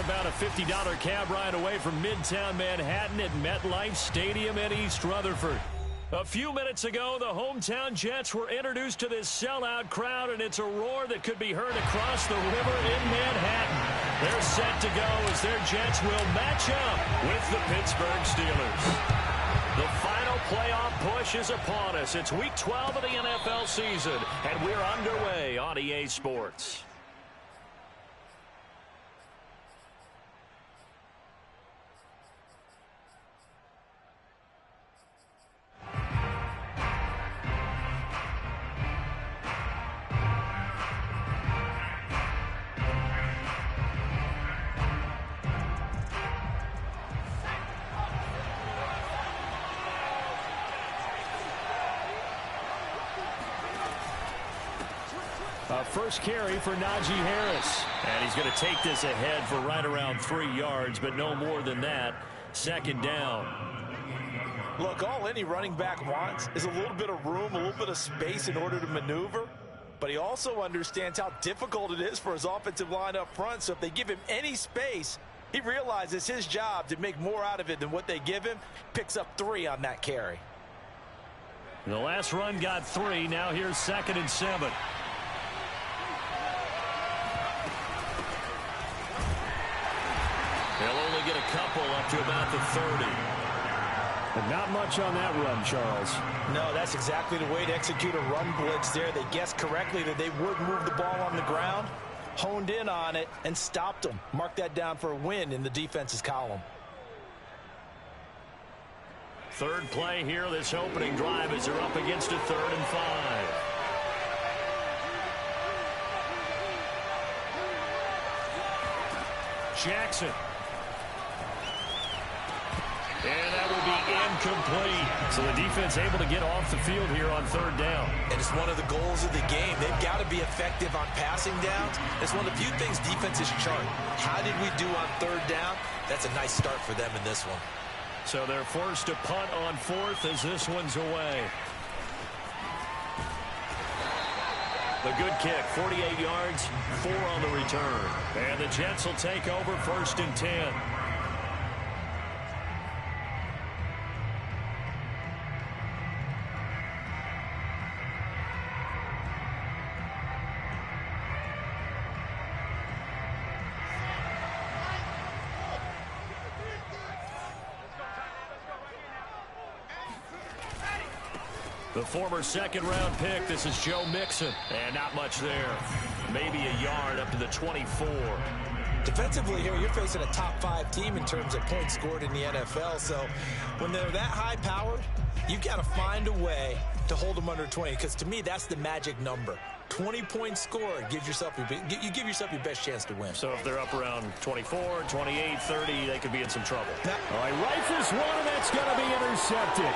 about a $50 cab ride away from Midtown Manhattan at MetLife Stadium in East Rutherford. A few minutes ago, the hometown Jets were introduced to this sellout crowd, and it's a roar that could be heard across the river in Manhattan. They're set to go as their Jets will match up with the Pittsburgh Steelers. The final playoff push is upon us. It's Week 12 of the NFL season, and we're underway on EA Sports. First carry for Najee Harris. And he's going to take this ahead for right around 3 yards, but no more than that. Second down. Look, all any running back wants is a little bit of room, a little bit of space in order to maneuver. But he also understands how difficult it is for his offensive line up front. So if they give him any space, he realizes his job to make more out of it than what they give him. Picks up 3 on that carry. The last run got 3. Now here's 2nd and 7. They'll only get a couple up to about the 30. And not much on that run, Charles. No, that's exactly the way to execute a run blitz there. They guessed correctly that they would move the ball on the ground, honed in on it, and stopped them. Mark that down for a win in the defense's column. Third play here, this opening drive, as they're up against a 3rd and 5. Jackson. And that will be incomplete. So the defense able to get off the field here on 3rd down. And it's one of the goals of the game. They've got to be effective on passing downs. It's one of the few things defenses chart. How did we do on 3rd down? That's a nice start for them in this one. So they're forced to punt on 4th as this one's away. The good kick, 48 yards, 4 on the return. And the Jets will take over 1st and 10. The former 2nd-round pick, this is Joe Mixon. And not much there. Maybe a yard up to the 24. Defensively here, you're facing a top 5 team in terms of points scored in the NFL. So when they're that high-powered, you've got to find a way to hold them under 20. Because to me, that's the magic number. 20 points scored gives yourself you give yourself your best chance to win. So if they're up around 24, 28, 30, they could be in some trouble. All right, rifles one, and that's going to be intercepted.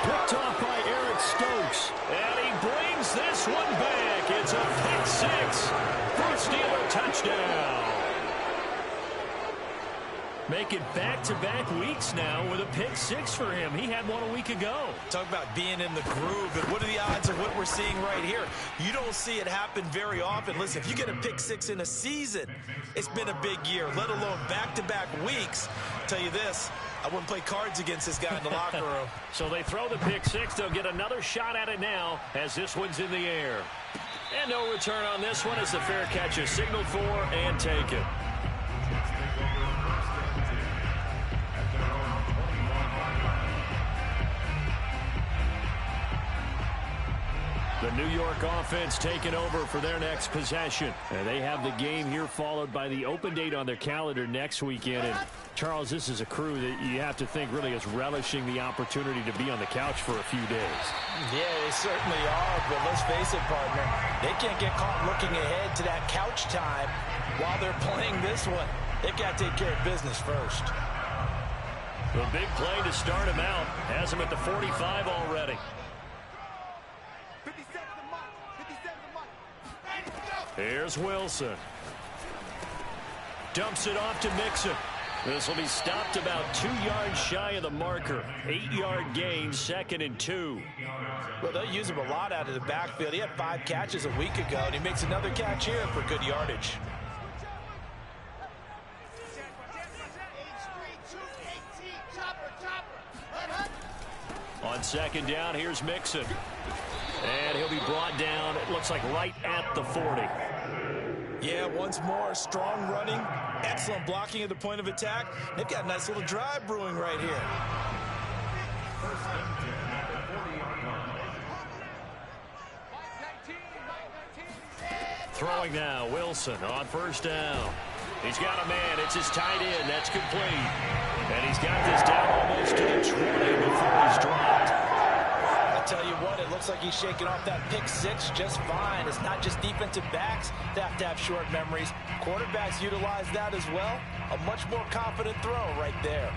Picked off by Eric Stokes. And he brings this one back. It's a pick 6 for Steeler touchdown. Making back-to-back weeks now with a pick 6 for him. He had one a week ago. Talk about being in the groove, and what are the odds of what we're seeing right here? You don't see it happen very often. Listen, if you get a pick 6 in a season, it's been a big year, let alone back-to-back weeks. I'll tell you this, I wouldn't play cards against this guy in the locker room. So they throw the pick 6. They'll get another shot at it now as this one's in the air. And no return on this one as the fair catch is signaled for and taken. The New York offense taking over for their next possession. And they have the game here followed by the open date on their calendar next weekend. And Charles, this is a crew that you have to think really is relishing the opportunity to be on the couch for a few days. Yeah, they certainly are, but let's face it, partner. They can't get caught looking ahead to that couch time while they're playing this one. They've got to take care of business first. The big play to start him out has him at the 45 already. Here's Wilson. Dumps it off to Mixon. This will be stopped about 2 yards shy of the marker. 8-yard gain, 2nd and 2. Well, they'll use him a lot out of the backfield. He had 5 catches a week ago, and he makes another catch here for good yardage. On second down, here's Mixon. And he'll be brought down, it looks like, right at the 40. Yeah, once more, strong running, excellent blocking at the point of attack. They've got a nice little drive brewing right here. Throwing now, Wilson on first down. He's got a man. It's his tight end. That's complete. And he's got this down almost to the 20 before he's dropped. I'll tell you what, it looks like he's shaking off that pick six just fine. It's not just defensive backs that have to have short memories. Quarterbacks utilize that as well. A much more confident throw right there.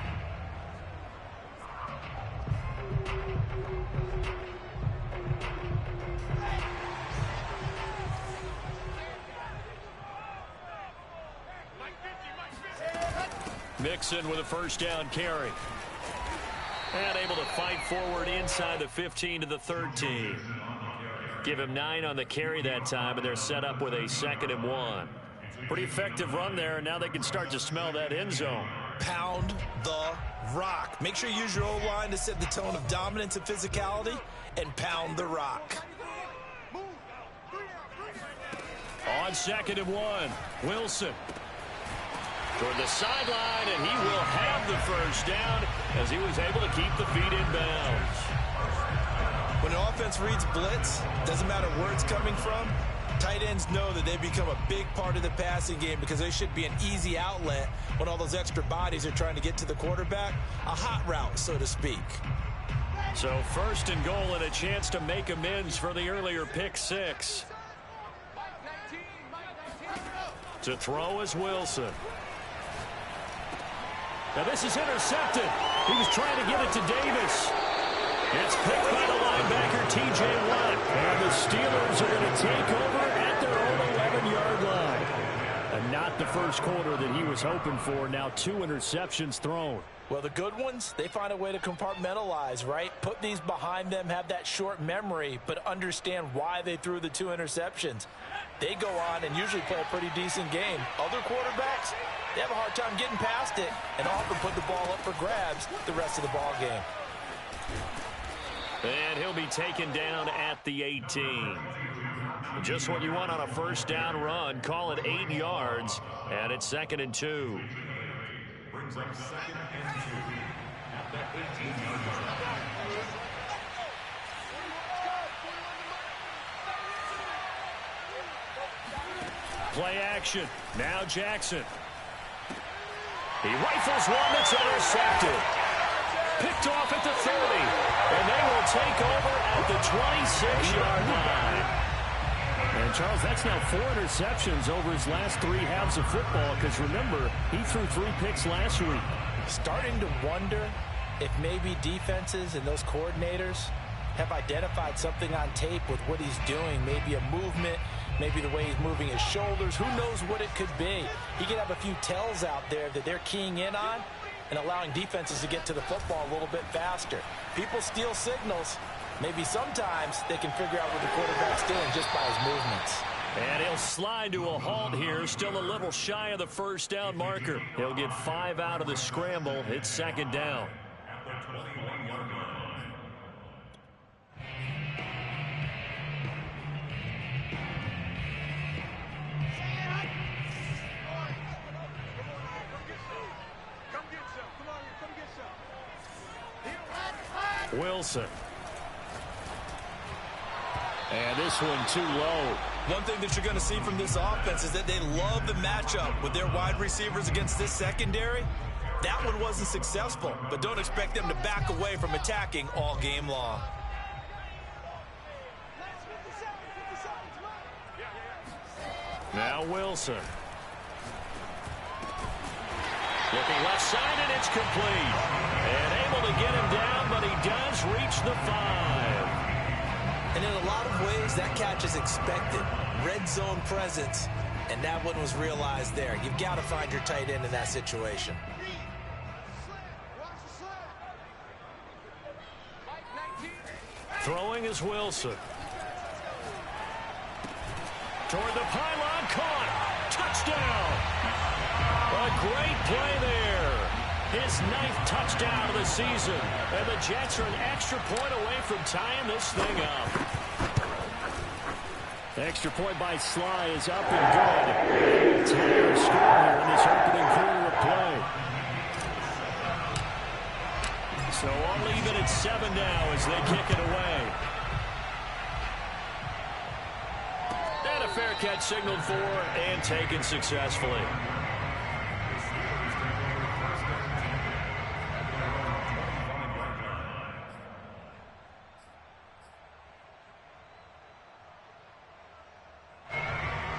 Mixon with a first down carry. And able to fight forward inside the 15 to the 13. Give him 9 on the carry that time, and they're set up with a 2nd and 1. Pretty effective run there, and now they can start to smell that end zone. Pound the rock. Make sure you use your O-line to set the tone of dominance and physicality, and pound the rock. On 2nd and 1, Wilson toward the sideline, and he will have the first down as he was able to keep the feet in bounds. When an offense reads blitz, doesn't matter where it's coming from, tight ends know that they become a big part of the passing game because they should be an easy outlet when all those extra bodies are trying to get to the quarterback. A hot route, so to speak. So 1st and goal and a chance to make amends for the earlier pick six. To throw is Wilson. Now this is intercepted. He was trying to get it to Davis. It's picked by the linebacker, T.J. Watt. And the Steelers are going to take over at their own 11-yard line. And not the first quarter that he was hoping for. Now 2 interceptions thrown. Well, the good ones, they find a way to compartmentalize, right? Put these behind them, have that short memory, but understand why they threw the 2 interceptions. They go on and usually play a pretty decent game. Other quarterbacks, they have a hard time getting past it and often put the ball up for grabs the rest of the ball game. And he'll be taken down at the 18. Just what you want on a first down run. Call it 8 yards, and it's 2nd and 2. Brings up 2nd and 2 at the 18-yard line. Play action. Now Jackson. He rifles one that's intercepted. Picked off at the 30. And they will take over at the 26-yard line. And, Charles, that's now 4 interceptions over his last 3 halves of football. Because, remember, he threw 3 picks last week. Starting to wonder if maybe defenses and those coordinators have identified something on tape with what he's doing. Maybe a movement, maybe the way he's moving his shoulders. Who knows what it could be? He could have a few tells out there that they're keying in on and allowing defenses to get to the football a little bit faster. People steal signals. Maybe sometimes they can figure out what the quarterback's doing just by his movements. And he'll slide to a halt here, still a little shy of the first down marker. He'll get 5 out of the scramble. It's 2nd down. Wilson. And this one too low. One thing that you're going to see from this offense is that they love the matchup with their wide receivers against this secondary. That one wasn't successful, but don't expect them to back away from attacking all game long. Now Wilson. Looking left side, and it's complete. And able to get him down, but he does reach the 5. And in a lot of ways, that catch is expected. Red zone presence, and that one was realized there. You've got to find your tight end in that situation. Throwing is Wilson. Toward the pylon, caught. Touchdown. A great play there. His 9th touchdown of the season. And the Jets are an extra point away from tying this thing up. The extra point by Sly is up and good. Tie score here in this opening quarter of play. So all even at 7 now as they kick it away. And a fair catch signaled for and taken successfully.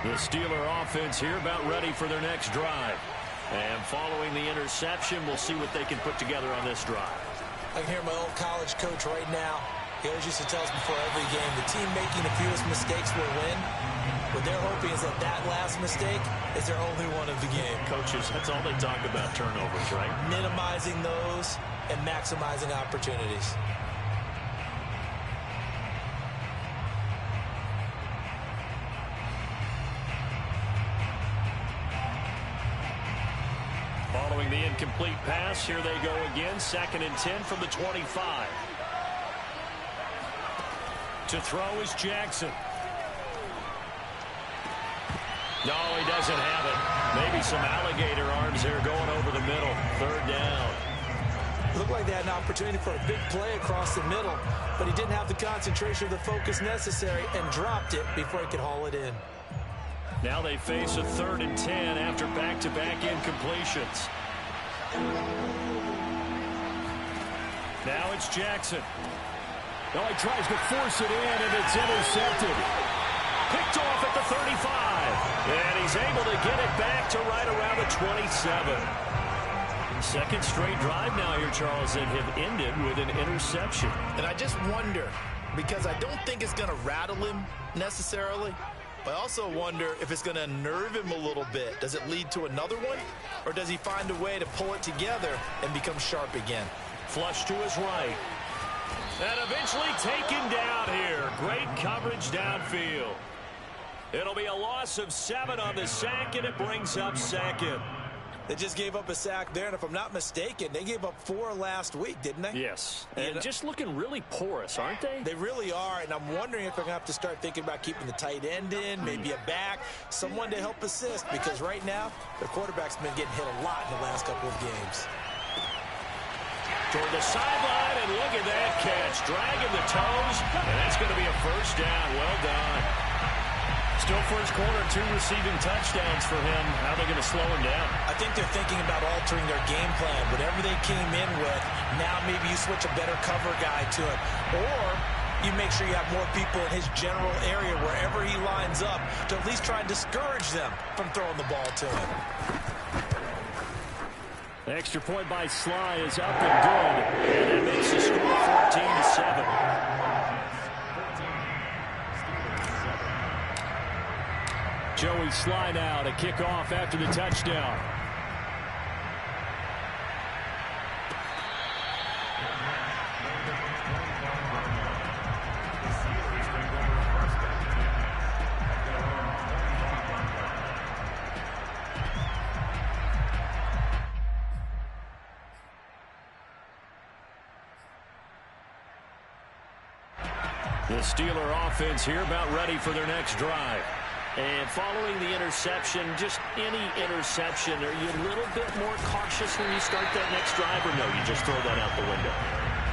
The Steeler offense here about ready for their next drive. And following the interception, we'll see what they can put together on this drive. I can hear my old college coach right now. He always used to tell us before every game, the team making the fewest mistakes will win. What they're hoping is that last mistake is their only one of the game. Coaches, that's all they talk about, turnovers, right? Minimizing those and maximizing opportunities. Following the incomplete pass, here they go again. 2nd and 10 from the 25. To throw is Jackson. No, he doesn't have it. Maybe some alligator arms here going over the middle. 3rd down. Looked like they had an opportunity for a big play across the middle, but he didn't have the concentration or the focus necessary and dropped it before he could haul it in. Now they face a 3rd and 10 after back-to-back incompletions. Now it's Jackson. Now he tries to force it in, and it's intercepted. Picked off at the 35. And he's able to get it back to right around the 27. 2nd straight drive now here, Charles, that have ended with an interception. And I just wonder, because I don't think it's going to rattle him necessarily, but I also wonder if it's going to unnerve him a little bit. Does it lead to another one? Or does he find a way to pull it together and become sharp again? Flush to his right. And eventually taken down here. Great coverage downfield. It'll be a loss of 7 on the sack, and it brings up 2nd. They just gave up a sack there, and if I'm not mistaken, they gave up 4 last week, didn't they? Yes, and just looking really porous, aren't they? They really are, and I'm wondering if they're going to have to start thinking about keeping the tight end in, maybe a back, someone to help assist, because right now, their quarterback's been getting hit a lot in the last couple of games. Toward the sideline, and look at that catch, dragging the toes, and that's going to be a 1st down. Well done. Still first quarter, 2 receiving touchdowns for him. How are they going to slow him down? I think they're thinking about altering their game plan. Whatever they came in with, now maybe you switch a better cover guy to it. Or you make sure you have more people in his general area wherever he lines up to at least try and discourage them from throwing the ball to him. The extra point by Sly is up and good. And it makes the score 14-7. Joey Sly now to kick off after the touchdown. The Steeler offense here about ready for their next drive. And following the interception, just any interception, are you a little bit more cautious when you start that next drive, or no, you just throw that out the window?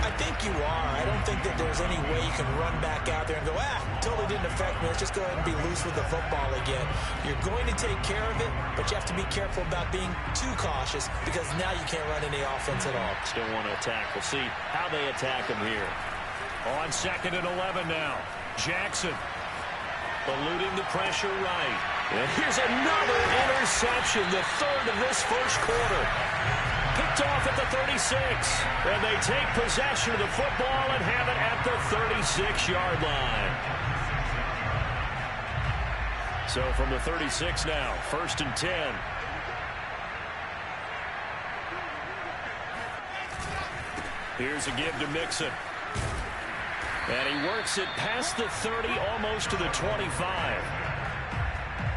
I think you are. I don't think that there's any way you can run back out there and go, totally didn't affect me. Let's just go ahead and be loose with the football again. You're going to take care of it, but you have to be careful about being too cautious because now you can't run any offense at all. Still want to attack. We'll see how they attack him here. On 2nd and 11 now. Jackson eluding the pressure right. And here's another interception, the 3rd of this first quarter. Picked off at the 36. And they take possession of the football and have it at the 36-yard line. So from the 36 now, 1st and 10. Here's a give to Mixon. And he works it past the 30, almost to the 25.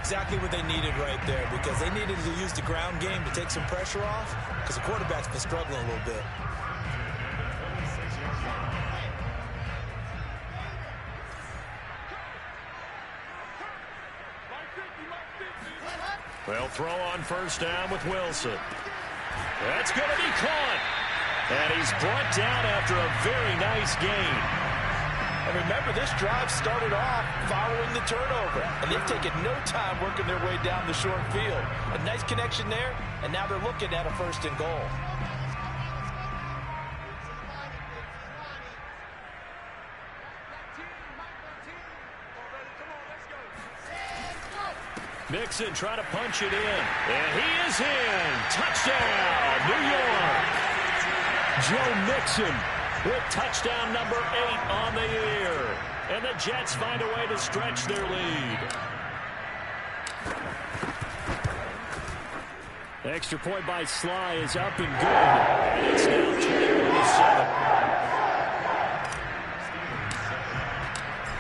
Exactly what they needed right there, because they needed to use the ground game to take some pressure off, because the quarterback's been struggling a little bit. They'll throw on first down with Wilson. That's going to be caught. And he's brought down after a very nice gain. And remember, this drive started off following the turnover, and they've taken no time working their way down the short field. A nice connection there, and now they're looking at a 1st and goal. Mixon trying to punch it in, and he is in. Touchdown, New York. Joe Mixon with touchdown number 8 on the year. And the Jets find a way to stretch their lead. Extra point by Sly is up and good. And it's now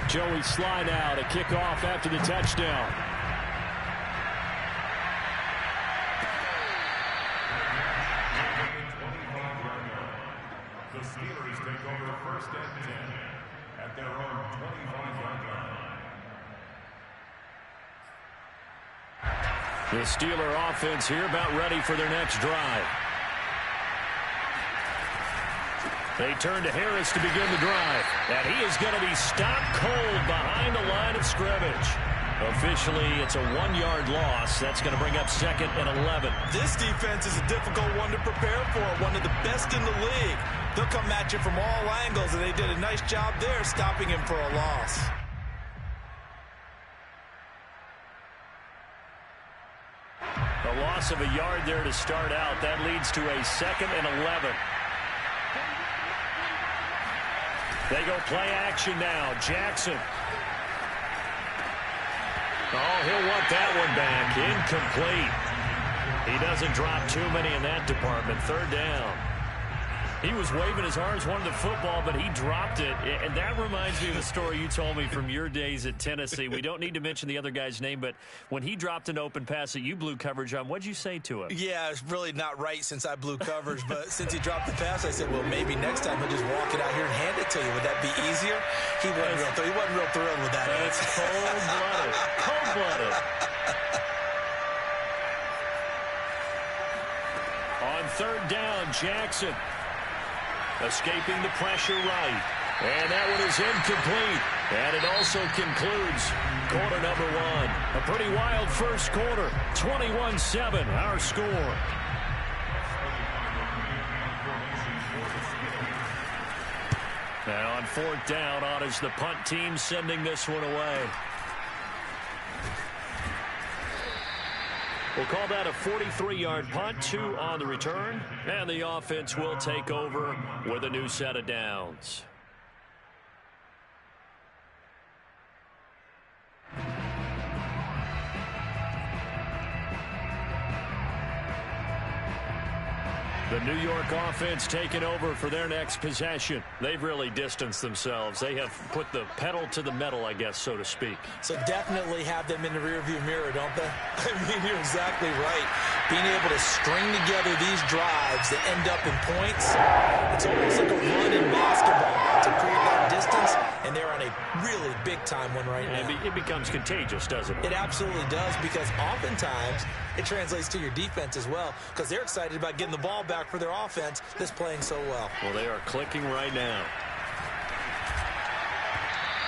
21-7. Joey Sly now to kick off after the touchdown. The Steelers take over 1st and 10 at their own 25-yard line. The Steeler offense here about ready for their next drive. They turn to Harris to begin the drive. And he is going to be stopped cold behind the line of scrimmage. Officially, it's a 1-yard loss. That's going to bring up 2nd and 11. This defense is a difficult one to prepare for, one of the best in the league. They'll come at you from all angles, and they did a nice job there stopping him for a loss. A loss of a yard there to start out. That leads to a 2nd and 11. They go play action now. Jackson. Oh, he'll want that one back. Incomplete. He doesn't drop too many in that department. 3rd down. He was waving his arms, wanted the football, but he dropped it. And that reminds me of a story you told me from your days at Tennessee. We don't need to mention the other guy's name, but when he dropped an open pass that you blew coverage on, what'd you say to him? Yeah, it's really not right since I blew coverage, but since he dropped the pass, I said, well, maybe next time he'll just walk it out here and hand it to you. Would that be easier? He wasn't real thrilled with that. That's cold-blooded. Cold-blooded. On 3rd down, Jackson. Escaping the pressure right. And that one is incomplete. And it also concludes quarter number 1. A pretty wild first quarter. 21-7, our score. Now on 4th down, on is the punt team sending this one away. We'll call that a 43-yard punt, 2 on the return, and the offense will take over with a new set of downs. The New York offense taking over for their next possession. They've really distanced themselves. They have put the pedal to the metal, I guess, so to speak. So definitely have them in the rearview mirror, don't they? I mean, you're exactly right. Being able to string together these drives that end up in points, it's almost like a run in basketball to create that distance, and they're on a really big-time one right now. It becomes contagious, doesn't it? It absolutely does, because oftentimes it translates to your defense as well, because they're excited about getting the ball back for their offense that's playing so well. Well, they are clicking right now.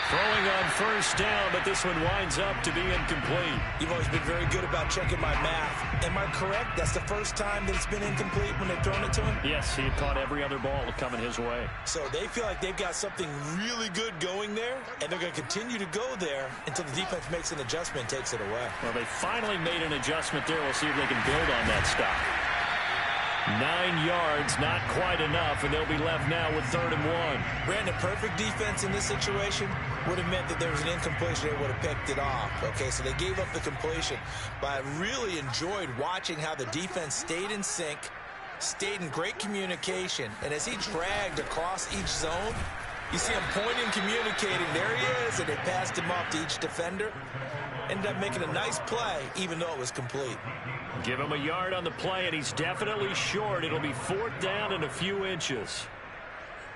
Throwing on first down, but this one winds up to be incomplete. You've always been very good about checking my math. Am I correct? That's the first time that it's been incomplete when they've thrown it to him? Yes, he had caught every other ball coming his way. So they feel like they've got something really good going there, and they're going to continue to go there until the defense makes an adjustment and takes it away. Well, they finally made an adjustment there. We'll see if they can build on that stop. 9 yards, not quite enough, and they'll be left now with 3rd and 1. Brandon, perfect defense in this situation would have meant that there was an incompletion. They would have picked it off. Okay, so they gave up the completion. But I really enjoyed watching how the defense stayed in sync, stayed in great communication, and as he dragged across each zone, you see him pointing, communicating. There he is, and they passed him off to each defender. ended up making a nice play, even though it was complete. Give him a yard on the play, and he's definitely short. It'll be 4th down and a few inches.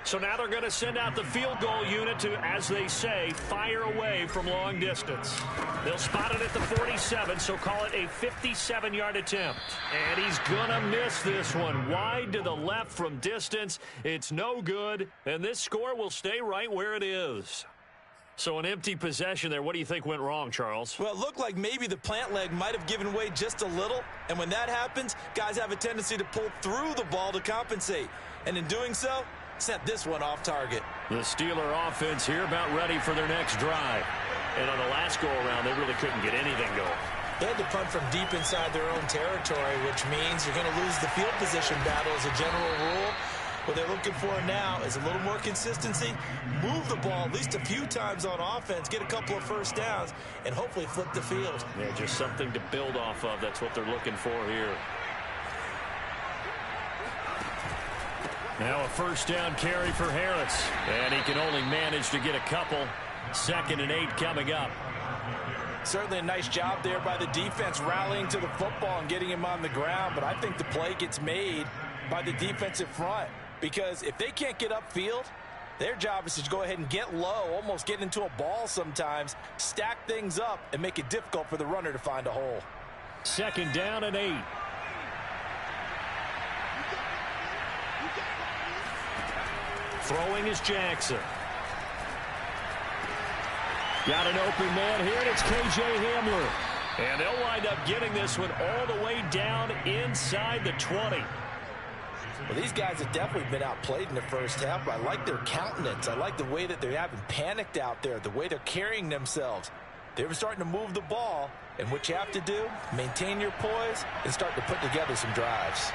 So now they're going to send out the field goal unit to, as they say, fire away from long distance. They'll spot it at the 47, so call it a 57-yard attempt. And he's going to miss this one. Wide to the left from distance. It's no good, and this score will stay right where it is. So an empty possession there. What do you think went wrong, Charles? Well, it looked like maybe the plant leg might have given way just a little, and when that happens, guys have a tendency to pull through the ball to compensate. And in doing so, sent this one off target. The Steeler offense here about ready for their next drive. And on the last go-around, they really couldn't get anything going. They had to punt from deep inside their own territory, which means you're going to lose the field position battle as a general rule. What they're looking for now is a little more consistency, move the ball at least a few times on offense, get a couple of first downs, and hopefully flip the field. Yeah, just something to build off of. That's what they're looking for here. Now a first down carry for Harris. And he can only manage to get a couple. 2nd and 8 coming up. Certainly a nice job there by the defense rallying to the football and getting him on the ground. But I think the play gets made by the defensive front. Because if they can't get upfield, their job is to go ahead and get low, almost get into a ball sometimes, stack things up, and make it difficult for the runner to find a hole. 2nd down and 8. Throwing is Jackson. Got an open man here, and it's K.J. Hamler. And they'll wind up getting this one all the way down inside the 20. Well, these guys have definitely been outplayed in the first half, but I like their countenance. I like the way that they haven't panicked out there, the way they're carrying themselves. They're starting to move the ball, and what you have to do, maintain your poise and start to put together some drives.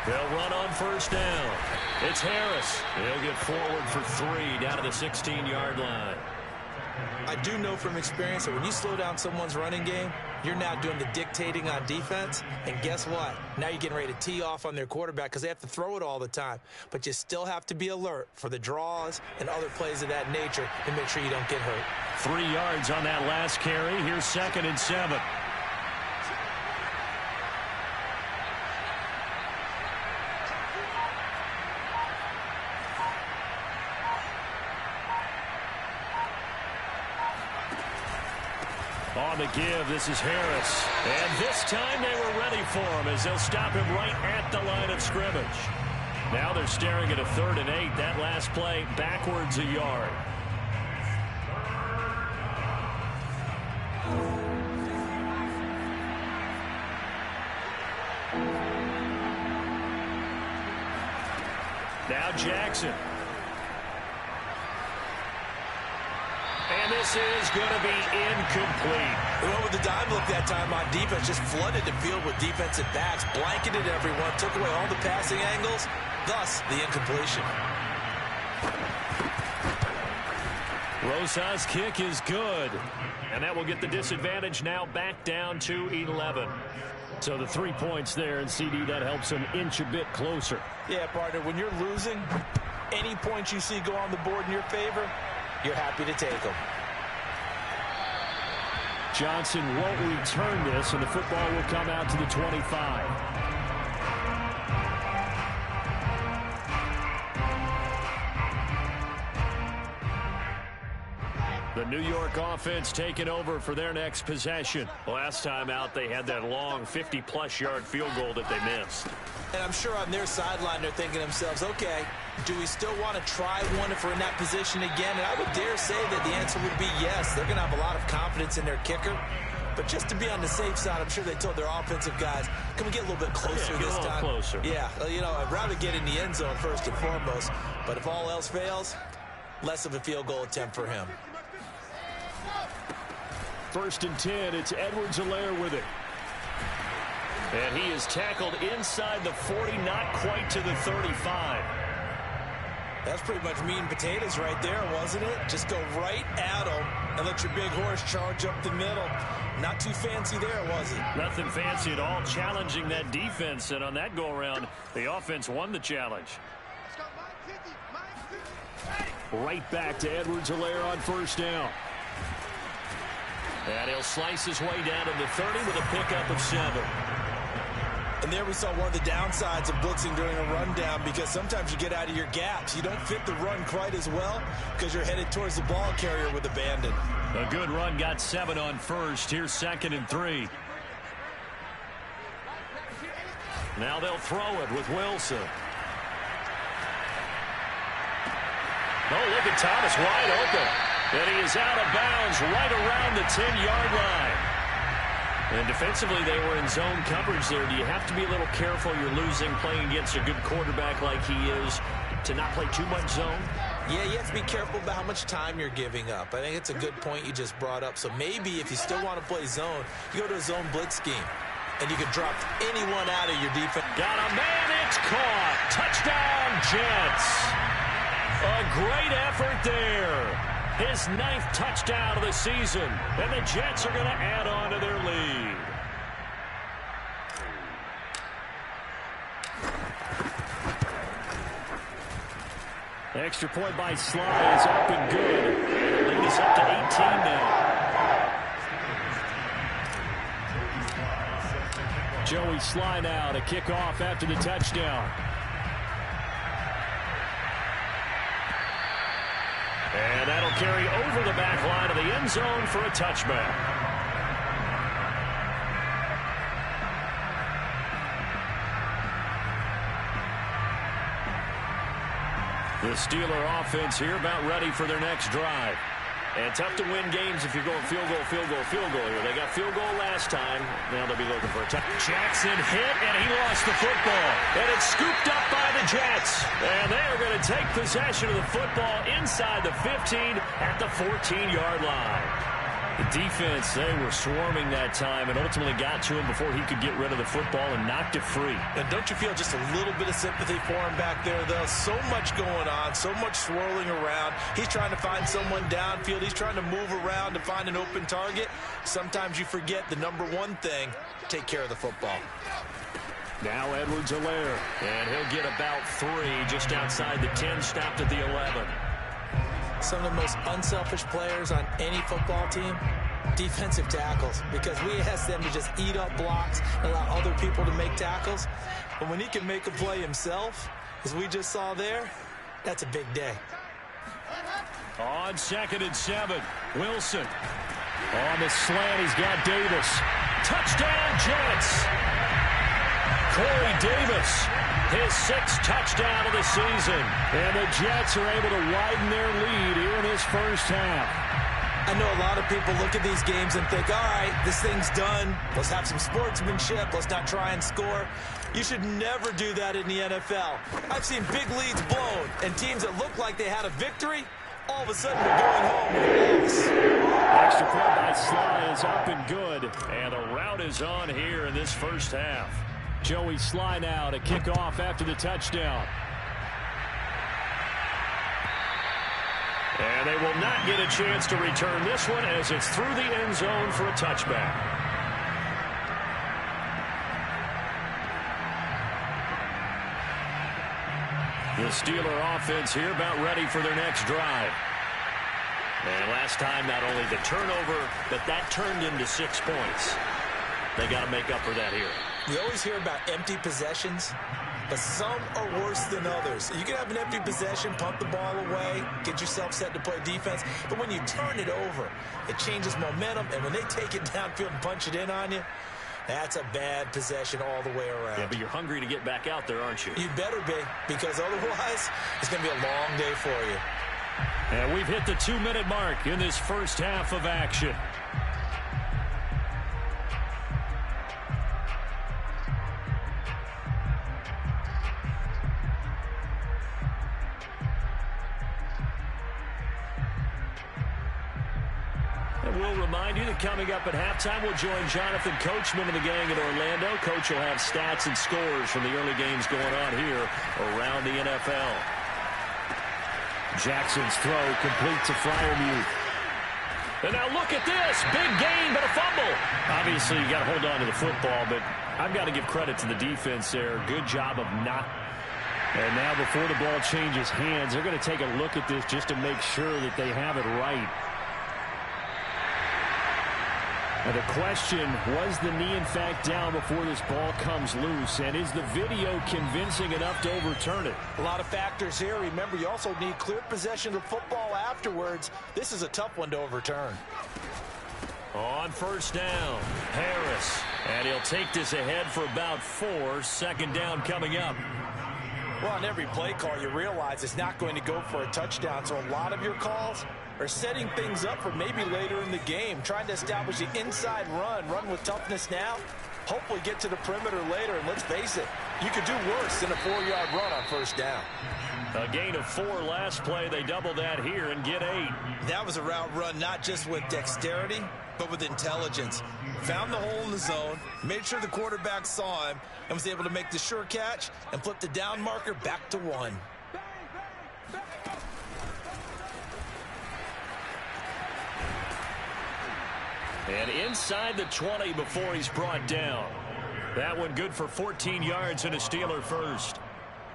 They'll run on first down. It's Harris. He'll get forward for 3 down to the 16-yard line. I do know from experience that when you slow down someone's running game, you're now doing the dictating on defense. And guess what? Now you're getting ready to tee off on their quarterback because they have to throw it all the time. But you still have to be alert for the draws and other plays of that nature and make sure you don't get hurt. 3 yards on that last carry. Here's 2nd and 7. On the give, this is Harris. And this time they were ready for him as they'll stop him right at the line of scrimmage. Now they're staring at a 3rd and 8. That last play backwards a yard. Now Jackson. And this is going to be incomplete. They went with the dime look that time on defense, just flooded the field with defensive backs, blanketed everyone, took away all the passing angles, thus the incompletion. Rosa's kick is good. And that will get the disadvantage now back down to 11. So the 3 points there, and CD, that helps them inch a bit closer. Yeah, partner, when you're losing, any points you see go on the board in your favor, you're happy to take them. Johnson won't return this, and the football will come out to the 25. The New York offense taking over for their next possession. Last time out, they had that long 50-plus yard field goal that they missed. And I'm sure on their sideline they're thinking to themselves, okay, do we still want to try one if we're in that position again? And I would dare say that the answer would be yes. They're going to have a lot of confidence in their kicker. But just to be on the safe side, I'm sure they told their offensive guys, can we get a little bit closer this time? Closer. Yeah, you know, I'd rather get in the end zone first and foremost. But if all else fails, less of a field goal attempt for him. 1st and 10, it's Edwards-Helaire with it. And he is tackled inside the 40, not quite to the 35. That's pretty much meat and potatoes right there, wasn't it? Just go right at him and let your big horse charge up the middle. Not too fancy there, was it? Nothing fancy at all, challenging that defense. And on that go-around, the offense won the challenge. Right back to Edwards-Helaire on first down. And he'll slice his way down to the 30 with a pickup of 7. And there we saw one of the downsides of blitzing during a rundown, because sometimes you get out of your gaps. You don't fit the run quite as well because you're headed towards the ball carrier with abandon. A good run got 7 on first. Here's 2nd and 3. Now they'll throw it with Wilson. Oh, look at Thomas wide open. And he is out of bounds right around the 10-yard line. And defensively, they were in zone coverage there. Do you have to be a little careful? You're losing playing against a good quarterback like he is to not play too much zone? Yeah, you have to be careful about how much time you're giving up. I think it's a good point you just brought up. So maybe if you still want to play zone, you go to a zone blitz scheme, and you can drop anyone out of your defense. Got a man, it's caught. Touchdown, Jets. A great effort there. His 9th touchdown of the season, and the Jets are going to add on to their lead. Extra point by Sly is up and good. The lead is up to 18 now. Joey Sly now to kick off after the touchdown. And that'll carry over the back line of the end zone for a touchback. The Steeler offense here about ready for their next drive. And tough to win games if you're going field goal, field goal, field goal here. They got field goal last time. Now they'll be looking for a touchdown. Jackson hit, and he lost the football. And it's scooped up by the Jets. And they are going to take possession of the football inside the 15 at the 14-yard line. The defense, they were swarming that time and ultimately got to him before he could get rid of the football and knocked it free. And don't you feel just a little bit of sympathy for him back there, though? So much going on, so much swirling around. He's trying to find someone downfield. He's trying to move around to find an open target. Sometimes you forget the number one thing, take care of the football. Now Edwards-Helaire. And he'll get about 3 just outside the 10, stopped at the 11. Some of the most unselfish players on any football team, defensive tackles, because we ask them to just eat up blocks and allow other people to make tackles. But when he can make a play himself, as we just saw there, that's a big day. On 2nd and 7, Wilson. On the slant, he's got Davis. Touchdown, Jets! Corey Davis, his 6th touchdown of the season. And the Jets are able to widen their lead here in this first half. I know a lot of people look at these games and think, all right, this thing's done. Let's have some sportsmanship. Let's not try and score. You should never do that in the NFL. I've seen big leads blown, and teams that look like they had a victory, all of a sudden they're going home with a loss. Extra point by Sly is up and good. And the route is on here in this first half. Joey Sly now to kick off after the touchdown. And they will not get a chance to return this one as it's through the end zone for a touchback. The Steeler offense here about ready for their next drive. And last time, not only the turnover, but that turned into 6 points. They got to make up for that here. We always hear about empty possessions, but some are worse than others. You can have an empty possession, pump the ball away, get yourself set to play defense, but when you turn it over, it changes momentum, and when they take it downfield and punch it in on you, that's a bad possession all the way around. Yeah, but you're hungry to get back out there, aren't you? You better be, because otherwise, it's going to be a long day for you. And we've hit the 2-minute mark in this first half of action. We'll remind you that coming up at halftime, we'll join Jonathan Coachman and the gang in Orlando. Coach will have stats and scores from the early games going on here around the NFL. Jackson's throw complete to Freiermuth. And now look at this. Big gain, but a fumble. Obviously, you got to hold on to the football, but I've got to give credit to the defense there. Good job of not And now before the ball changes hands, they're going to take a look at this just to make sure that they have it right. And the question, was the knee in fact down before this ball comes loose? And is the video convincing enough to overturn it? A lot of factors here. Remember, you also need clear possession of football afterwards. This is a tough one to overturn. On first down, Harris. And he'll take this ahead for about 4. Second down coming up. Well, on every play call, you realize it's not going to go for a touchdown. So a lot of your calls are setting things up for maybe later in the game, trying to establish the inside run with toughness now, hopefully get to the perimeter later. And let's face it, you could do worse than a 4-yard run on first down. A gain of 4 last play. They double that here and get 8. That was a route run not just with dexterity, but with intelligence. Found the hole in the zone, made sure the quarterback saw him, and was able to make the sure catch and flip the down marker back to 1. And inside the 20 before he's brought down. That one good for 14 yards and a Steeler first.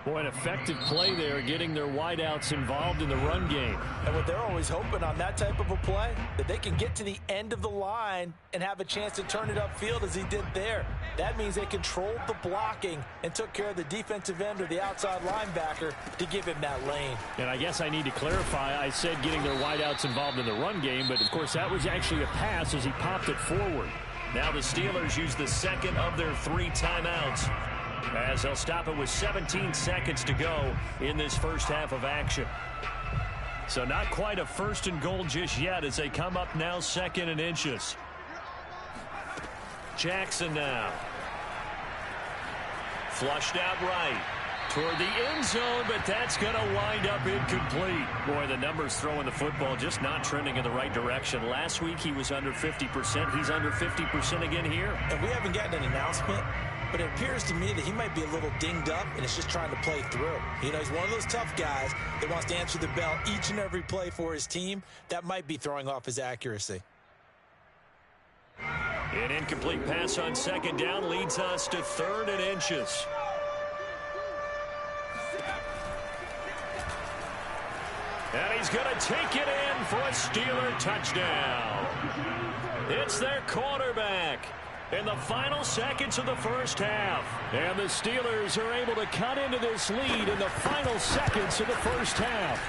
Boy, an effective play there, getting their wideouts involved in the run game. And what they're always hoping on that type of a play, that they can get to the end of the line and have a chance to turn it upfield as he did there. That means they controlled the blocking and took care of the defensive end or the outside linebacker to give him that lane. And I guess I need to clarify, I said getting their wideouts involved in the run game, but of course that was actually a pass as he popped it forward. Now the Steelers use the second of their 3 timeouts, as they'll stop it with 17 seconds to go in this first half of action. So not quite a first and goal just yet as they come up now 2nd and inches. Jackson now. Flushed out right toward the end zone, but that's going to wind up incomplete. Boy, the numbers throwing the football just not trending in the right direction. Last week he was under 50%. He's under 50% again here. And we haven't gotten an announcement, but it appears to me that he might be a little dinged up and is just trying to play through. You know, he's one of those tough guys that wants to answer the bell each and every play for his team. That might be throwing off his accuracy. An incomplete pass on 2nd down leads us to 3rd and inches. And he's going to take it in for a Steeler touchdown. It's their quarterback in the final seconds of the first half. And the Steelers are able to cut into this lead in the final seconds of the first half.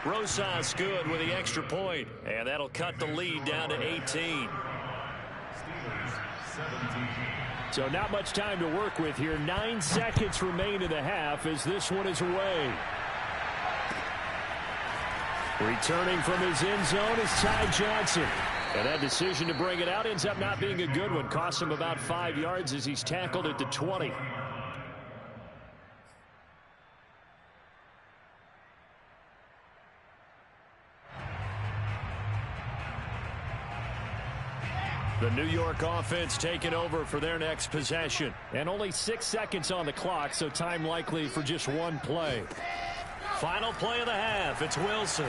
Rosas good with the extra point, and that'll cut the lead down to 18. So not much time to work with here. 9 seconds remain in the half as this one is away. Returning from his end zone is Ty Johnson. And that decision to bring it out ends up not being a good one. Costs him about 5 yards as he's tackled at the 20. The New York offense taking over for their next possession. And only 6 seconds on the clock, so time likely for just one play. Final play of the half, it's Wilson.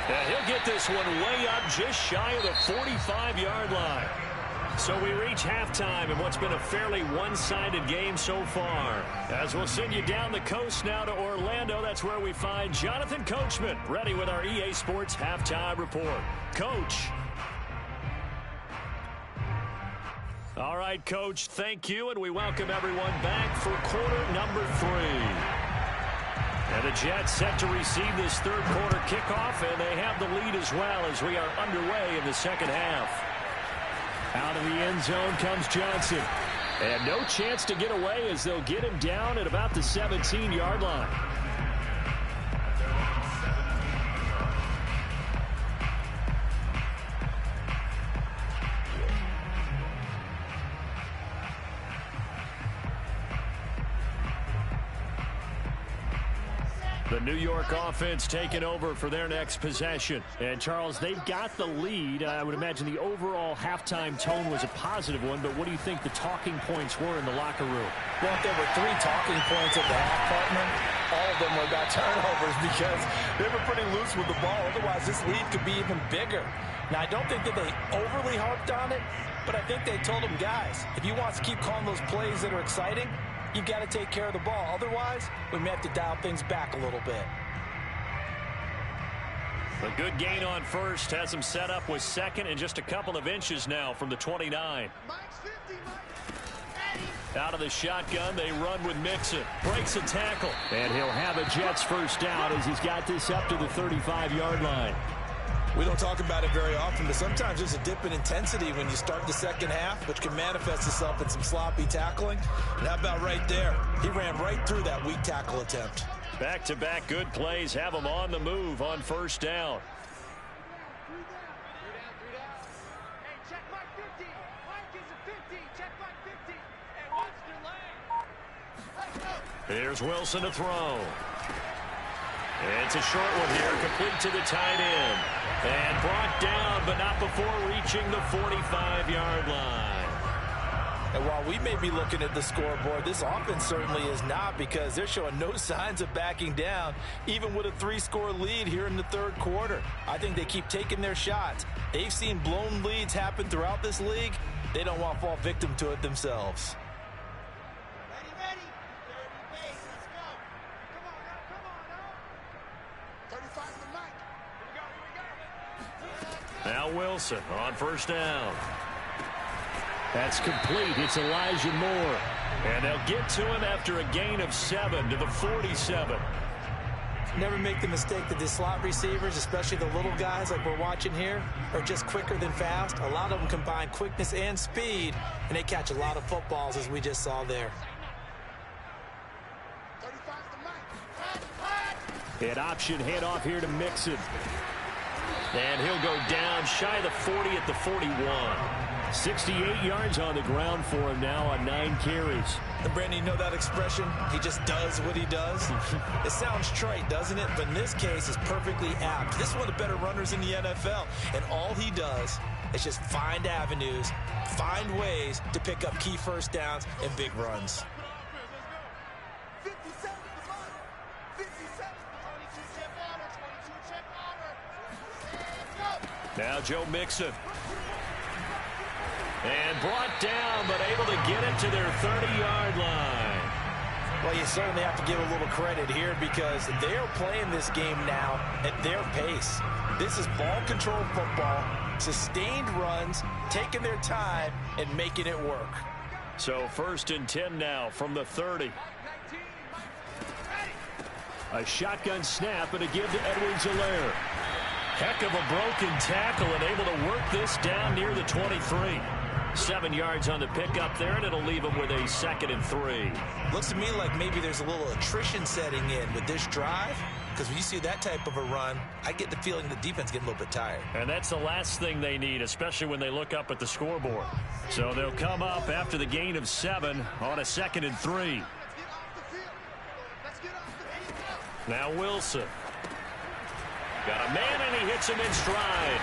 And he'll get this one way up just shy of the 45-yard line. So we reach halftime in what's been a fairly one-sided game so far. As we'll send you down the coast now to Orlando, that's where we find Jonathan Coachman, ready with our EA Sports Halftime Report. Coach. All right, Coach, thank you, and we welcome everyone back for quarter number 3. And the Jets set to receive this third quarter kickoff, and they have the lead as well as we are underway in the second half. Out of the end zone comes Johnson. And no chance to get away as they'll get him down at about the 17-yard line. The New York offense taking over for their next possession. And, Charles, they've got the lead. I would imagine the overall halftime tone was a positive one, but what do you think the talking points were in the locker room? Well, if there were 3 talking points at the half, partner, all of them were about turnovers because they were pretty loose with the ball. Otherwise, this lead could be even bigger. Now, I don't think that they overly harped on it, but I think they told them, guys, if you want to keep calling those plays that are exciting, you've got to take care of the ball. Otherwise, we may have to dial things back a little bit. A good gain on first has him set up with second and just a couple of inches now from the 29. Out of the shotgun, they run with Mixon. Breaks a tackle. And he'll have a Jets first down as he's got this up to the 35-yard line. We don't talk about it very often, but sometimes there's a dip in intensity when you start the second half, which can manifest itself in some sloppy tackling. And how about right there? He ran right through that weak tackle attempt. Back-to-back good plays have him on the move on first down. Here's Wilson to throw. It's a short one here, complete to the tight end. And brought down, but not before reaching the 45-yard line. And while we may be looking at the scoreboard, this offense certainly is not, because they're showing no signs of backing down, even with a 3-score lead here in the third quarter. I think they keep taking their shots. They've seen blown leads happen throughout this league. They don't want to fall victim to it themselves. Now Wilson on first down. That's complete. It's Elijah Moore. And they'll get to him after a gain of 7 to the 47. Never make the mistake that the slot receivers, especially the little guys like we're watching here, are just quicker than fast. A lot of them combine quickness and speed, and they catch a lot of footballs, as we just saw there. An option handoff here to Mixon. And he'll go down shy of the 40 at the 41. 68 yards on the ground for him now on 9 carries. And Brandon, you know that expression? He just does what he does. It sounds trite, doesn't it? But in this case, it's perfectly apt. This is one of the better runners in the NFL. And all he does is just find avenues, find ways to pick up key first downs and big runs. Now Joe Mixon. And brought down, but able to get it to their 30-yard line. Well, you certainly have to give a little credit here, because they're playing this game now at their pace. This is ball control football, sustained runs, taking their time and making it work. So 1st and 10 now from the 30. A shotgun snap and a give to Edwards-Helaire. Heck of a broken tackle and able to work this down near the 23. 7 yards on the pickup there, and it'll leave him with a 2nd and 3. Looks to me like maybe there's a little attrition setting in with this drive, because when you see that type of a run, I get the feeling the defense getting a little bit tired. And that's the last thing they need, especially when they look up at the scoreboard. So they'll come up after the gain of 7 on a 2nd and 3. Now Wilson. Got a man, and he hits him in stride.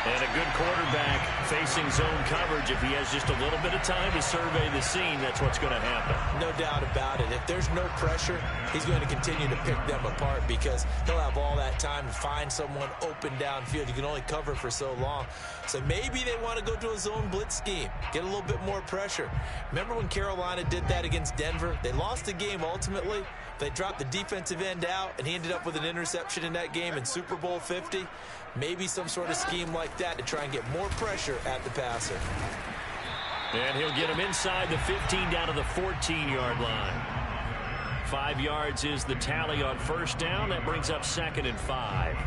And a good quarterback facing zone coverage. If he has just a little bit of time to survey the scene, that's what's going to happen. No doubt about it. If there's no pressure, he's going to continue to pick them apart, because he'll have all that time to find someone open downfield. You can only cover for so long. So maybe they want to go to a zone blitz scheme, get a little bit more pressure. Remember when Carolina did that against Denver? They lost the game ultimately. They dropped the defensive end out, and he ended up with an interception in that game in Super Bowl 50. Maybe some sort of scheme like that to try and get more pressure at the passer. And he'll get him inside the 15 down to the 14-yard line. 5 yards is the tally on first down. That brings up 2nd and 5.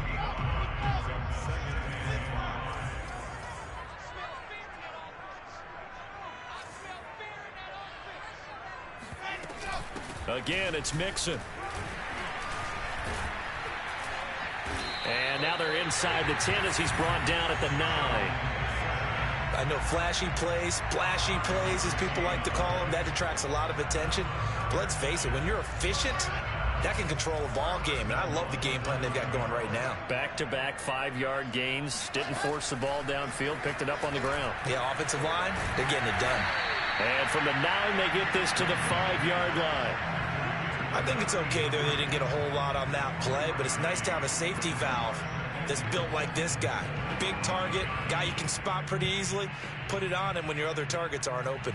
Again, it's Mixon. And now they're inside the 10 as he's brought down at the 9. I know flashy plays, splashy plays, as people like to call them, that attracts a lot of attention. But let's face it, when you're efficient, that can control a ball game. And I love the game plan they've got going right now. Back-to-back 5-yard gains. Didn't force the ball downfield. Picked it up on the ground. Yeah, offensive line, they're getting it done. And from the 9, they get this to the 5-yard line. I think it's okay there. They didn't get a whole lot on that play, but it's nice to have a safety valve that's built like this guy. Big target, guy you can spot pretty easily. Put it on him when your other targets aren't open.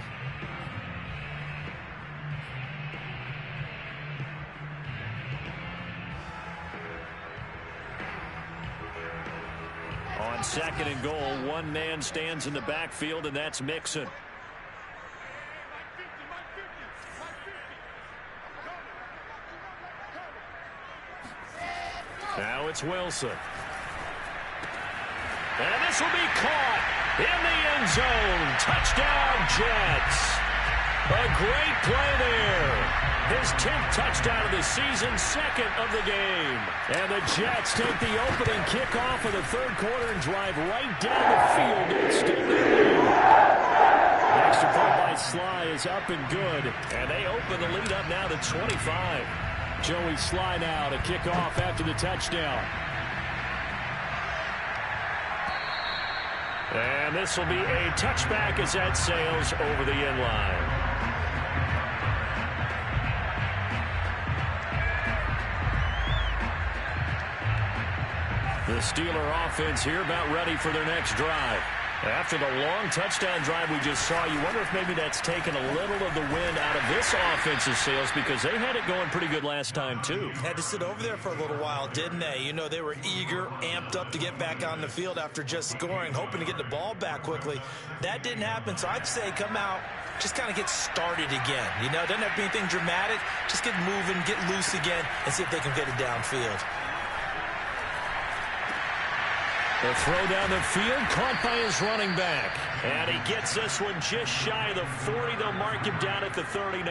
On 2nd and goal, one man stands in the backfield, and that's Mixon. Now it's Wilson. And this will be caught in the end zone. Touchdown, Jets. A great play there. His 10th touchdown of the season, 2nd of the game. And the Jets take the opening kickoff of the 3rd quarter and drive right down the field to extend their lead. The extra point by Sly is up and good. And they open the lead up now to 25. Joey Sly now to kick off after the touchdown. And this will be a touchback as that sails over the end line. The Steeler offense here about ready for their next drive. After the long touchdown drive we just saw, you wonder if maybe that's taken a little of the wind out of this offense's sails because they had it going pretty good last time, too. Had to sit over there for a little while, didn't they? You know, they were eager, amped up to get back on the field after just scoring, hoping to get the ball back quickly. That didn't happen, so I'd say come out, just kind of get started again. You know, it doesn't have to be anything dramatic. Just get moving, get loose again, and see if they can get it downfield. The throw down the field, caught by his running back. And he gets this one just shy of the 40. They'll mark him down at the 39.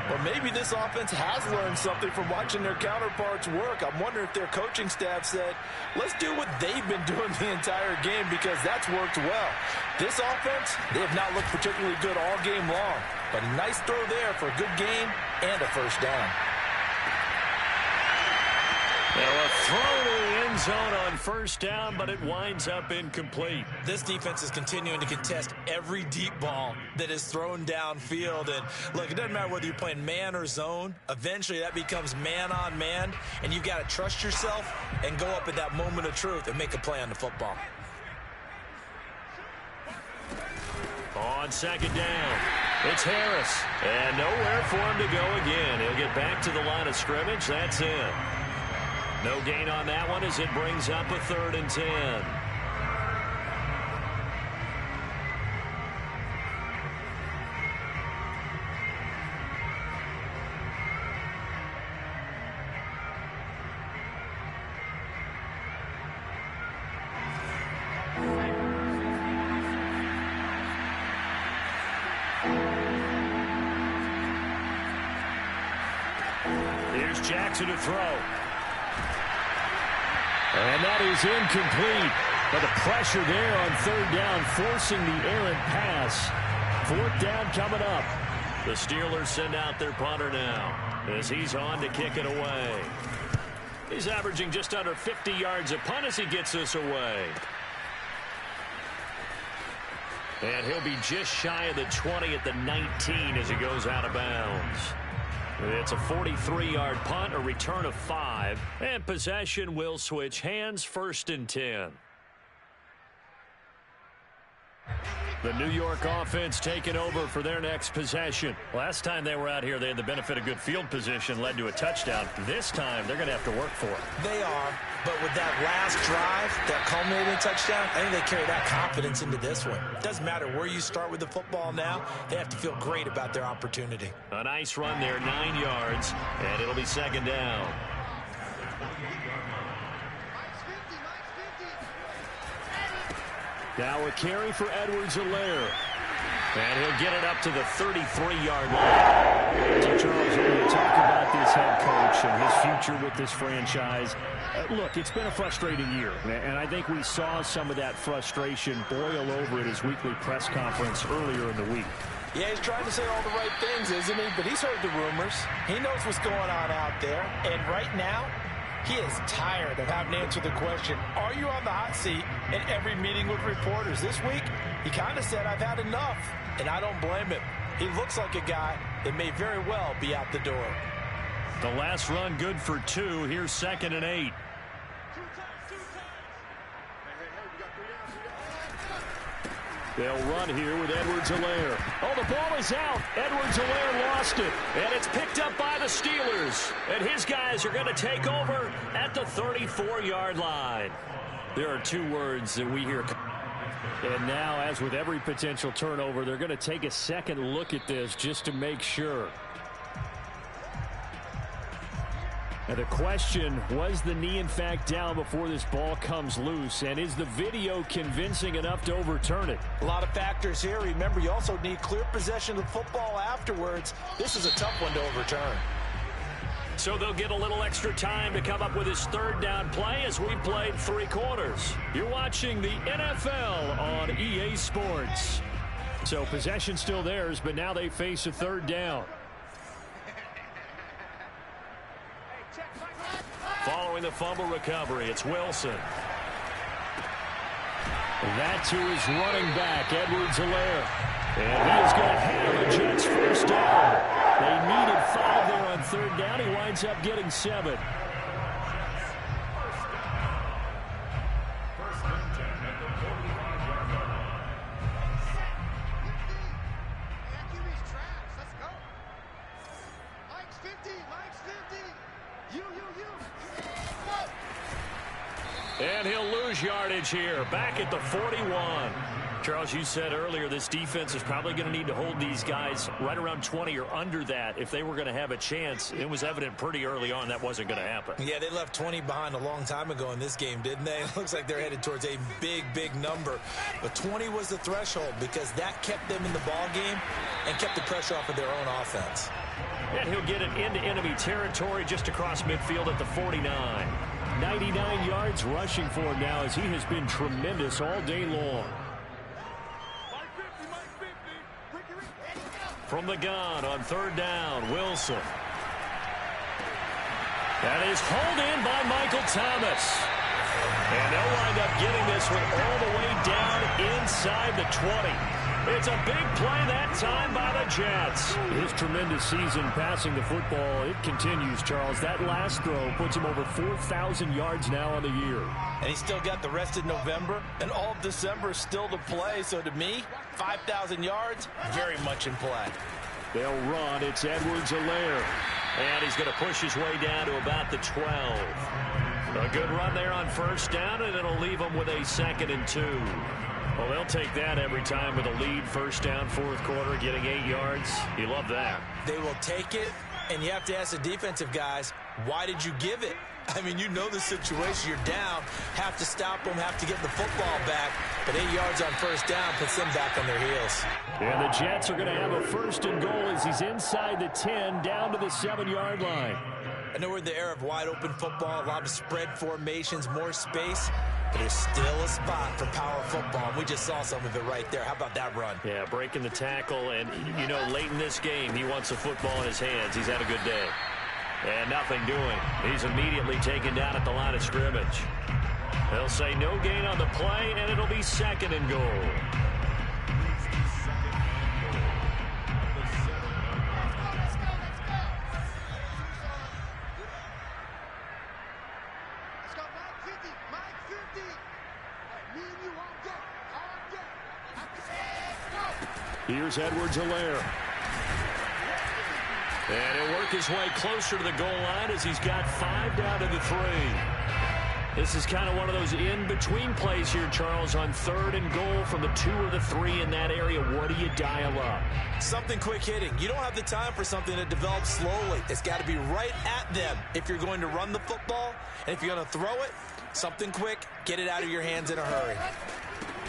Well, maybe this offense has learned something from watching their counterparts work. I'm wondering if their coaching staff said, let's do what they've been doing the entire game because that's worked well. This offense, they have not looked particularly good all game long. But a nice throw there for a good game and a first down. Now a throw to the end zone on first down, but it winds up incomplete. This defense is continuing to contest every deep ball that is thrown downfield. And look, it doesn't matter whether you're playing man or zone. Eventually that becomes man on man, and you've got to trust yourself and go up at that moment of truth and make a play on the football. On 2nd down, it's Harris. And nowhere for him to go again. He'll get back to the line of scrimmage. That's it. No gain on that one as it brings up a 3rd and 10. Here's Jackson to throw. And that is incomplete. But the pressure there on 3rd down, forcing the errant pass. 4th down coming up. The Steelers send out their punter now as he's on to kick it away. He's averaging just under 50 yards a punt as he gets this away. And he'll be just shy of the 20 at the 19 as he goes out of bounds. It's a 43-yard punt, a return of 5, and possession will switch hands, 1st and 10. The New York offense taking over for their next possession. Last time they were out here, they had the benefit of good field position, led to a touchdown. This time, they're going to have to work for it. They are, but with that last drive, that culminating touchdown, I think they carry that confidence into this one. It doesn't matter where you start with the football now, they have to feel great about their opportunity. A nice run there, 9 yards, and it'll be 2nd down. Now a carry for Edwards-Helaire. And he'll get it up to the 33-yard line. So, Charles, when you talk about this head coach and his future with this franchise, look, it's been a frustrating year. And I think we saw some of that frustration boil over at his weekly press conference earlier in the week. Yeah, he's trying to say all the right things, isn't he? But he's heard the rumors. He knows what's going on out there. And right now, he is tired of having to answer the question, are you on the hot seat in every meeting with reporters? This week, he kind of said, I've had enough, and I don't blame him. He looks like a guy that may very well be out the door. The last run good for 2. Here's 2nd and 8. They'll run here with Edwards-Helaire. Oh, the ball is out. Edwards-Helaire lost it. And it's picked up by the Steelers. And his guys are going to take over at the 34-yard line. There are two words that we hear. And now, as with every potential turnover, they're going to take a second look at this just to make sure. And the question, was the knee in fact down before this ball comes loose? And is the video convincing enough to overturn it? A lot of factors here. Remember, you also need clear possession of the football afterwards. This is a tough one to overturn. So they'll get a little extra time to come up with his third down play as we played 3 quarters. You're watching the NFL on EA Sports. So possession still theirs, but now they face a third down. Following the fumble recovery, it's Wilson. That's who is running back, Edwards-Helaire. And he is going to have a Jets first down. They needed 5 there on third down. He winds up getting 7. And he'll lose yardage here, back at the 41. Charles, you said earlier this defense is probably going to need to hold these guys right around 20 or under that if they were going to have a chance. It was evident pretty early on that wasn't going to happen. Yeah, they left 20 behind a long time ago in this game, didn't they? It looks like they're headed towards a big, big number. But 20 was the threshold because that kept them in the ball game and kept the pressure off of their own offense. And he'll get it into enemy territory just across midfield at the 49. 99 yards rushing for him now as he has been tremendous all day long. From the gun on third down, Wilson. That is hauled in by Michael Thomas. And they'll wind up getting this one all the way down inside the 20. It's a big play that time by the Jets. His tremendous season passing the football, it continues, Charles. That last throw puts him over 4,000 yards now on the year. And he's still got the rest of November and all of December still to play. So to me, 5,000 yards, very much in play. They'll run. It's Edwards-Helaire. And he's going to push his way down to about the 12. A good run there on first down, and it'll leave him with a 2nd and 2. Well, they'll take that every time with a lead, first down, fourth quarter, getting 8 yards. You love that. They will take it, and you have to ask the defensive guys, why did you give it? I mean, you know the situation. You're down, have to stop them, have to get the football back. But 8 yards on first down puts them back on their heels. And the Jets are going to have a 1st and goal as he's inside the 10, down to the 7-yard line. I know we're in the era of wide-open football, a lot of spread formations, more space. But there's still a spot for power football, and we just saw some of it right there. How about that run? Yeah, breaking the tackle, and, you know, late in this game, he wants the football in his hands. He's had a good day. And nothing doing. He's immediately taken down at the line of scrimmage. They'll say no gain on the play, and it'll be 2nd and goal. Here's Edwards-Helaire. And he'll work his way closer to the goal line as he's got 5 down to the 3. This is kind of one of those in-between plays here, Charles, on 3rd and goal from the 2 or the 3 in that area. What do you dial up? Something quick hitting. You don't have the time for something that develops slowly. It's got to be right at them if you're going to run the football. And if you're going to throw it, something quick, get it out of your hands in a hurry.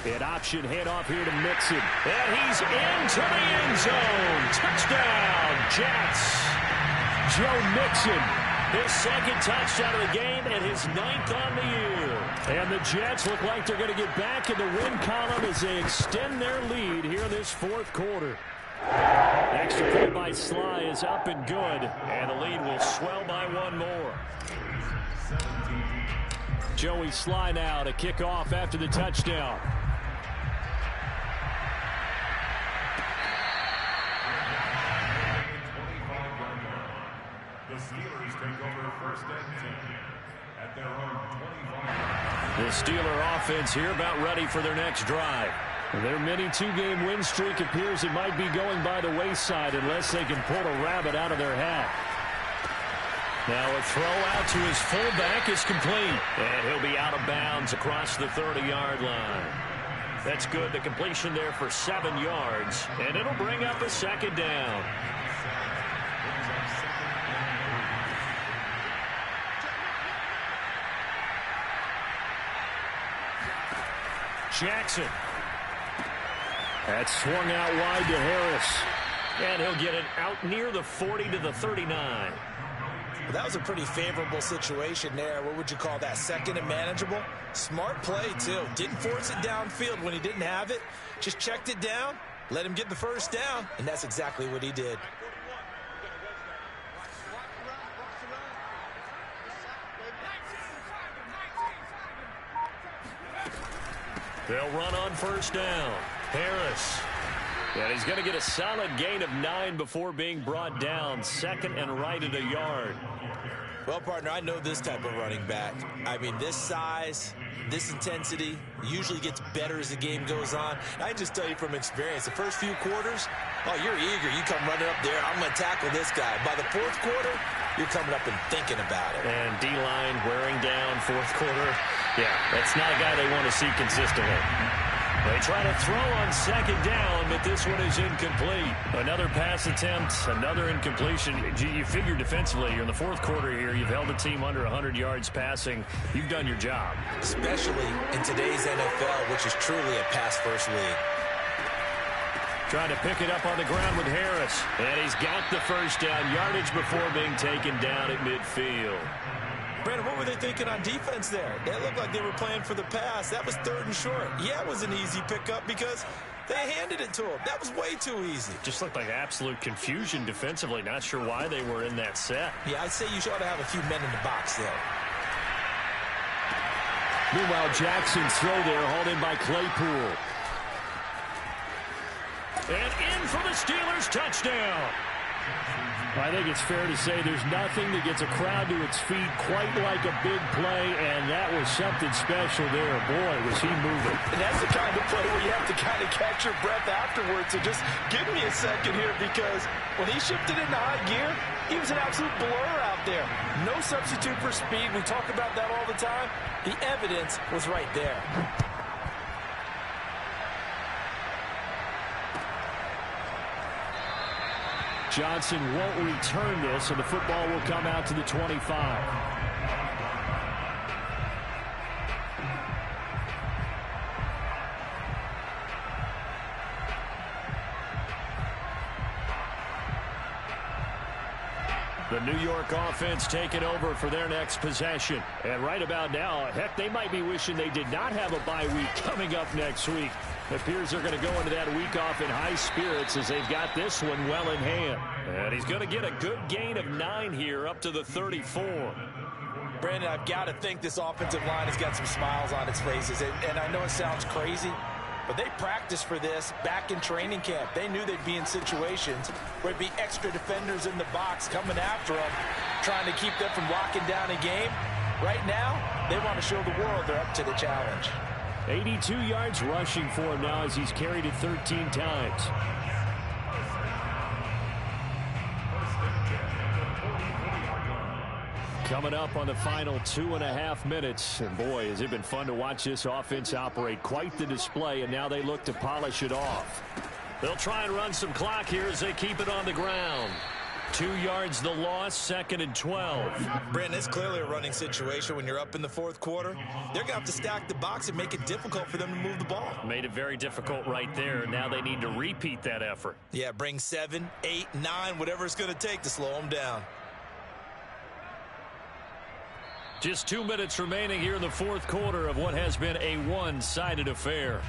An option handoff here to Mixon. And he's into the end zone. Touchdown, Jets. Joe Mixon. His 2nd touchdown of the game and his 9th on the year. And the Jets look like they're going to get back in the win column as they extend their lead here in this 4th quarter. Extra point by Sly is up and good. And the lead will swell by 1 more. Joey Sly now to kick off after the touchdown. The Steelers take over 1st and 10 at their own 25. The Steeler offense here about ready for their next drive. Their mini 2-game win streak appears it might be going by the wayside unless they can pull a rabbit out of their hat. Now a throw out to his fullback is complete. And he'll be out of bounds across the 30-yard line. That's good. The completion there for 7 yards. And it'll bring up a second down. Jackson. That's swung out wide to Harris. And he'll get it out near the 40 to the 39. Well, that was a pretty favorable situation there. What would you call that? Second and manageable? Smart play, too. Didn't force it downfield when he didn't have it. Just checked it down, let him get the first down, and that's exactly what he did. They'll run on first down. Harris. And he's going to get a solid gain of 9 before being brought down. Second and right at a yard. Well, partner, I know this type of running back. I mean, this size, this intensity usually gets better as the game goes on. I can just tell you from experience, the first few quarters, oh, you're eager. You come running up there, I'm going to tackle this guy. By the fourth quarter, you're coming up and thinking about it. And D-line wearing down fourth quarter. Yeah, that's not a guy they want to see consistently. They try to throw on second down, but this one is incomplete. Another pass attempt, another incompletion. You figure defensively, you're in the fourth quarter here. You've held a team under 100 yards passing. You've done your job. Especially in today's NFL, which is truly a pass-first league. Trying to pick it up on the ground with Harris. And he's got the first down yardage before being taken down at midfield. Brandon, what were they thinking on defense there? They looked like they were playing for the pass. That was third and short. Yeah, it was an easy pickup because they handed it to him. That was way too easy. Just looked like absolute confusion defensively. Not sure why they were in that set. Yeah, I'd say you ought to have a few men in the box there. Meanwhile, Jackson's throw there hauled in by Claypool. And in for the Steelers touchdown. I think it's fair to say there's nothing that gets a crowd to its feet quite like a big play, and that was something special there. Boy, was he moving. And that's the kind of play where you have to kind of catch your breath afterwards. So just give me a second here, because when he shifted into high gear, he was an absolute blur out there. No substitute for speed. We talk about that all the time. The evidence was right there. Johnson won't return this, and the football will come out to the 25. The New York offense taking over for their next possession. And right about now, heck, they might be wishing they did not have a bye week coming up next week. It appears they're going to go into that week off in high spirits as they've got this one well in hand. And he's going to get a good gain of 9 here up to the 34. Brandon, I've got to think this offensive line has got some smiles on its faces. And I know it sounds crazy, but they practiced for this back in training camp. They knew they'd be in situations where there'd be extra defenders in the box coming after them, trying to keep them from locking down a game. Right now, they want to show the world they're up to the challenge. 82 yards rushing for him now as he's carried it 13 times. Coming up on the final 2.5 minutes. And boy, has it been fun to watch this offense operate. Quite the display, and now they look to polish it off. They'll try and run some clock here as they keep it on the ground. 2 yards the loss, 2nd and 12. Brandon, it's clearly a running situation when you're up in the fourth quarter. They're going to have to stack the box and make it difficult for them to move the ball. Made it very difficult right there. Now they need to repeat that effort. Yeah, bring 7, 8, 9, whatever it's going to take to slow them down. Just 2 minutes remaining here in the fourth quarter of what has been a one-sided affair.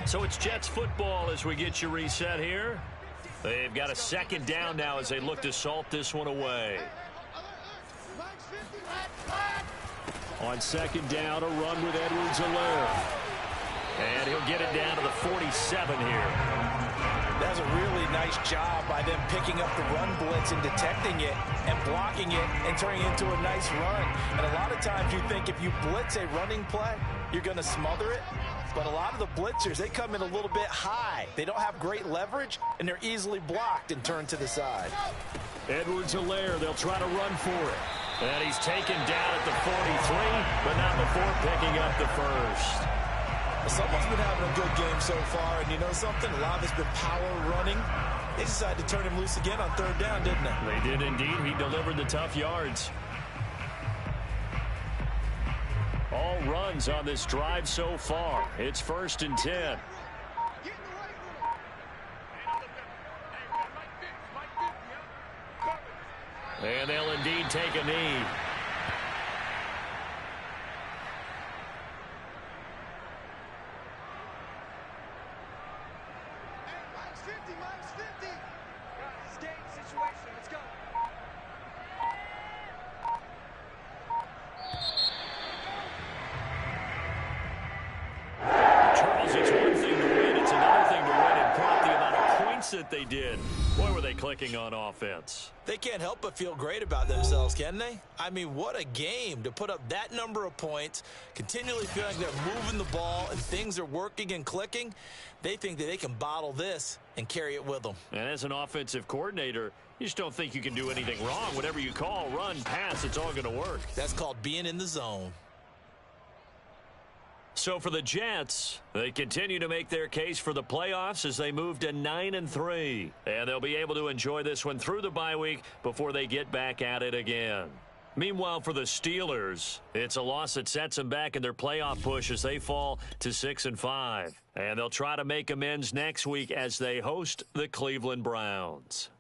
So it's Jets football as we get you reset here. They've got a second down now as they look to salt this one away. On second down, a run with Edwards-Helaire. And he'll get it down to the 47 here. That's a really nice job by them picking up the run blitz and detecting it and blocking it and turning it into a nice run. And a lot of times you think if you blitz a running play, you're going to smother it. But a lot of the blitzers, they come in a little bit high. They don't have great leverage, and they're easily blocked and turned to the side. Edwards-Helaire, they'll try to run for it. And he's taken down at the 43, but not before picking up the first. Someone's been having a good game so far, and you know something? A lot of it's been power running. They decided to turn him loose again on third down, didn't they? They did indeed. He delivered the tough yards. All runs on this drive so far. It's 1st and 10. And they'll indeed take a knee. That they did. Boy, were they clicking on offense. They can't help but feel great about themselves, can they? I mean, what a game to put up that number of points, continually feeling like they're moving the ball and things are working and clicking. They think that they can bottle this and carry it with them. And as an offensive coordinator, you just don't think you can do anything wrong. Whatever you call, run, pass, it's all going to work. That's called being in the zone. So for the Jets, they continue to make their case for the playoffs as they move to 9-3. And they'll be able to enjoy this one through the bye week before they get back at it again. Meanwhile, for the Steelers, it's a loss that sets them back in their playoff push as they fall to 6-5. And they'll try to make amends next week as they host the Cleveland Browns.